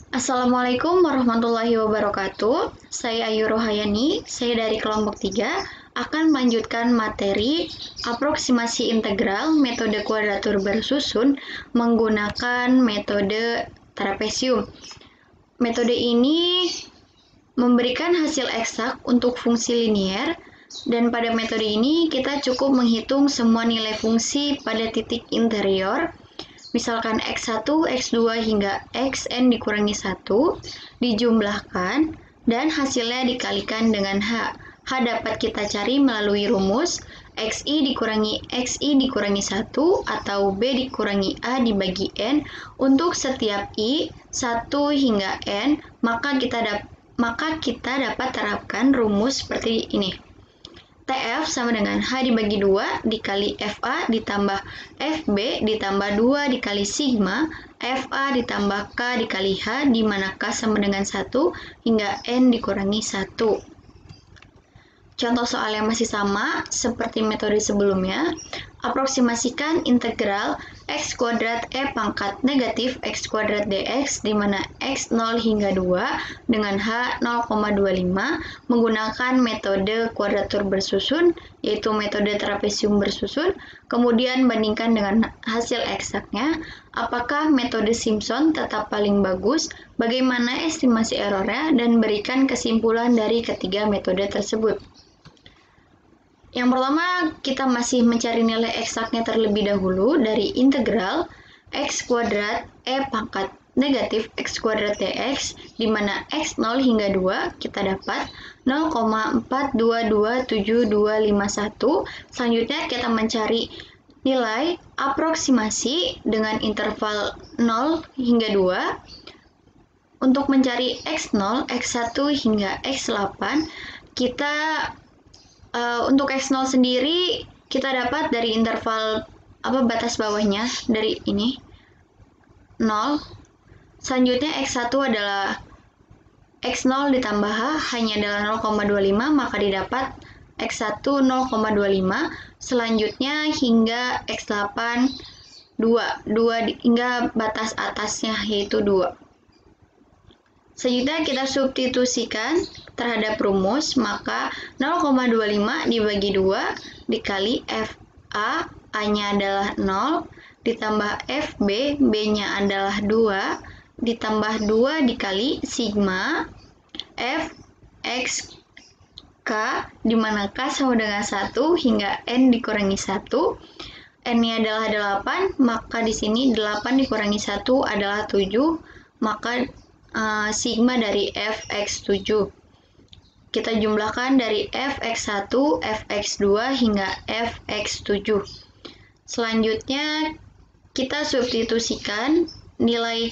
Assalamualaikum warahmatullahi wabarakatuh. Saya Ayu Rohayani, saya dari kelompok 3 akan melanjutkan materi aproksimasi integral metode kuadratur bersusun menggunakan metode trapesium. Metode ini memberikan hasil eksak untuk fungsi linier, dan pada metode ini kita cukup menghitung semua nilai fungsi pada titik interior. Misalkan x1, x2 hingga xn dikurangi 1, dijumlahkan, dan hasilnya dikalikan dengan h. H dapat kita cari melalui rumus xi dikurangi 1 atau b dikurangi a dibagi n. Untuk setiap i 1 hingga n, maka kita dapat terapkan rumus seperti ini. TF sama dengan H dibagi 2 dikali FA ditambah FB ditambah 2 dikali sigma FA ditambah K dikali H, di mana K sama dengan 1 hingga N dikurangi 1. Contoh soal yang masih sama seperti metode sebelumnya. Aproksimasikan integral x kuadrat e pangkat negatif x kuadrat dx di mana x 0 hingga 2 dengan h 0,25 menggunakan metode kuadratur bersusun, yaitu metode trapesium bersusun. Kemudian bandingkan dengan hasil eksaknya. Apakah metode Simpson tetap paling bagus? Bagaimana estimasi errornya? Dan berikan kesimpulan dari ketiga metode tersebut. Yang pertama, kita masih mencari nilai eksaknya terlebih dahulu dari integral x kuadrat e pangkat negatif x kuadrat dx, di mana x 0 hingga 2 kita dapat 0,422721. Selanjutnya kita mencari nilai aproksimasi dengan interval 0 hingga 2. Untuk mencari x0, x1 hingga x8, kita untuk x0 sendiri kita dapat dari interval batas bawahnya dari ini 0. Selanjutnya x1 adalah x0 ditambah h-nya adalah 0,25, maka didapat x1 0,25. Selanjutnya hingga x8 2 hingga batas atasnya yaitu 2. Selanjutnya kita substitusikan terhadap rumus, maka 0,25 dibagi 2 dikali FA, A-nya adalah 0, ditambah FB, B-nya adalah 2, ditambah 2 dikali sigma Fx K, di mana K sama dengan 1 hingga N dikurangi 1. N-nya adalah 8, maka di sini 8 dikurangi 1 adalah 7, maka sigma dari fx7. Kita jumlahkan dari fx1, fx2 hingga fx7. Selanjutnya kita substitusikan nilai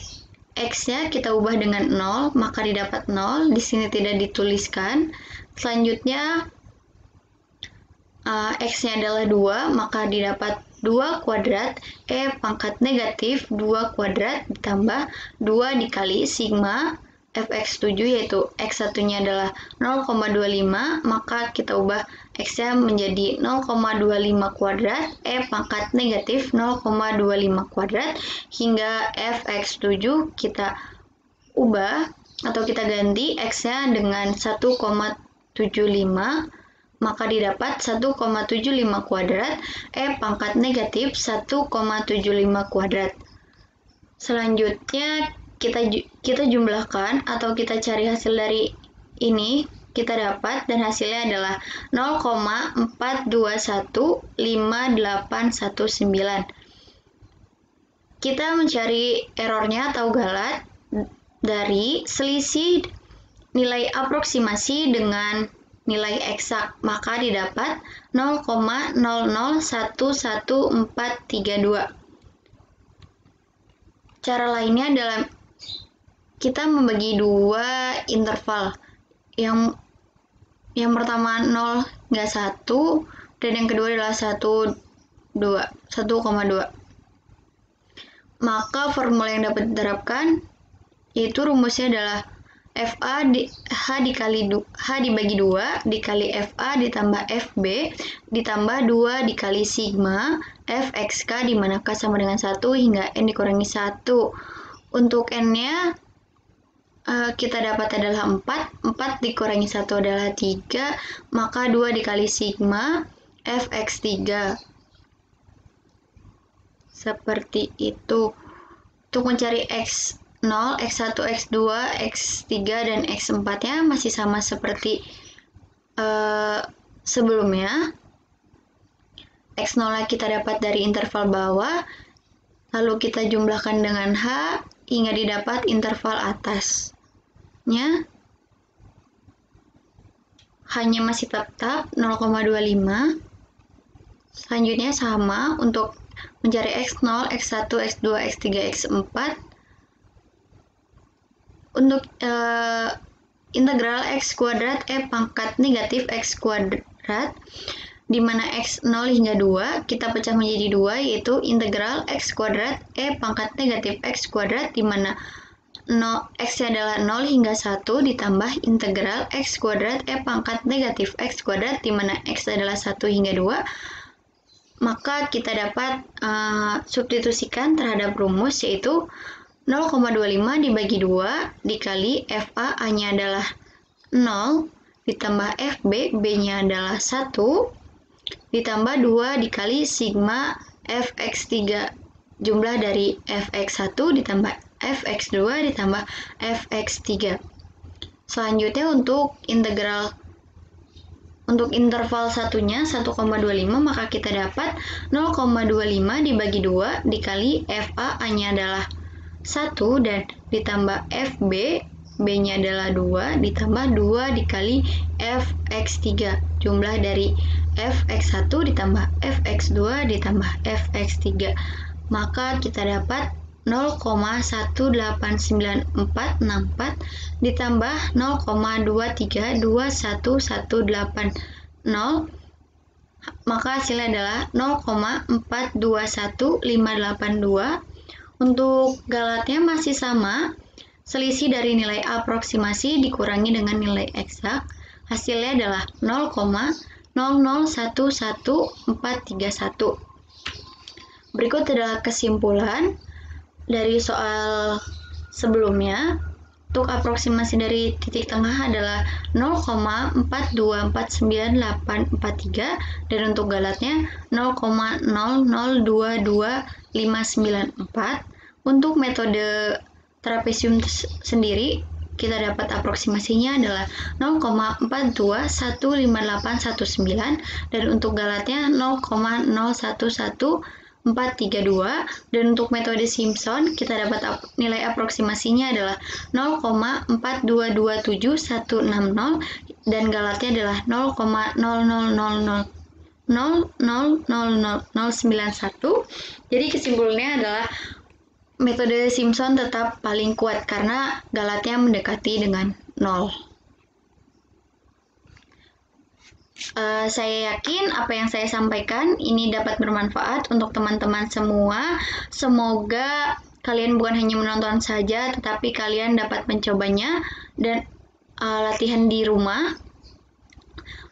x-nya, kita ubah dengan 0, maka didapat 0. Di sini tidak dituliskan. Selanjutnya x-nya adalah 2, maka didapat 2 kuadrat e pangkat negatif 2 kuadrat ditambah 2 dikali sigma fx7, yaitu x1-nya adalah 0,25, maka kita ubah x-nya menjadi 0,25 kuadrat e pangkat negatif 0,25 kuadrat hingga fx7 kita ubah atau kita ganti x-nya dengan 1,75, maka didapat 1,75 kuadrat E pangkat negatif 1,75 kuadrat. Selanjutnya kita jumlahkan atau kita cari hasil dari ini, kita dapat, dan hasilnya adalah 0,421589. Kita mencari errornya atau galat dari selisih nilai aproksimasi dengan nilai eksak, maka didapat 0,001432. Cara lainnya adalah kita membagi dua interval. Yang pertama 0 hingga 1, dan yang kedua adalah 1,2. Maka formula yang dapat diterapkan yaitu rumusnya adalah FA H dibagi 2 dikali FA ditambah FB ditambah 2 dikali sigma Fxk, di mana K sama dengan 1 hingga N dikurangi 1. Untuk N-nya kita dapat adalah 4. 4 dikurangi 1 adalah 3, maka 2 dikali sigma fx3. Seperti itu. Untuk mencari x0, x1, x2, x3, dan x4-nya masih sama seperti sebelumnya. X0 kita dapat dari interval bawah, lalu kita jumlahkan dengan H hingga didapat interval atasnya. H-nya masih tetap 0,25. Selanjutnya sama untuk mencari x0, x1, x2, x3, x4. Untuk integral x kuadrat e pangkat negatif x kuadrat, di mana x 0 hingga 2 kita pecah menjadi 2, yaitu integral x kuadrat e pangkat negatif x kuadrat, di mana x-nya adalah 0 hingga 1 ditambah integral x kuadrat e pangkat negatif x kuadrat, di mana x adalah 1 hingga 2. Maka kita dapat substitusikan terhadap rumus, yaitu 0,25 dibagi 2 dikali FA, A-nya adalah 0, ditambah FB, B-nya adalah 1, ditambah 2 dikali sigma fx3, jumlah dari fx1 ditambah fx2 ditambah fx3. Selanjutnya untuk interval satunya 1,25, maka kita dapat 0,25 dibagi 2 dikali FA, A-nya adalah 1, dan ditambah FB, B-nya adalah 2, ditambah 2 dikali fx3, jumlah dari fx1 ditambah fx2 ditambah fx3. Maka kita dapat 0,189464 ditambah 0,232180, maka hasilnya adalah 0,421582. Untuk galatnya masih sama, selisih dari nilai aproksimasi dikurangi dengan nilai eksak, hasilnya adalah 0,0011431. Berikut adalah kesimpulan dari soal sebelumnya. Untuk aproksimasi dari titik tengah adalah 0,424983, dan untuk galatnya 0,00225594. Untuk metode trapesium sendiri, kita dapat aproksimasinya adalah 0,421581,9, dan untuk galatnya 0,011432, dan untuk metode Simpson kita dapat nilai aproksimasinya adalah 0,422710, dan galatnya adalah 0,0000000091. Jadi kesimpulannya adalah metode Simpson tetap paling kuat karena galatnya mendekati dengan 0. Saya yakin apa yang saya sampaikan ini dapat bermanfaat untuk teman-teman semua. Semoga kalian bukan hanya menonton saja, tetapi kalian dapat mencobanya dan latihan di rumah.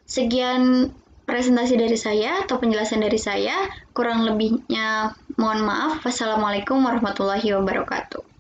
Sekian presentasi dari saya atau penjelasan dari saya. Kurang lebihnya mohon maaf. Wassalamualaikum warahmatullahi wabarakatuh.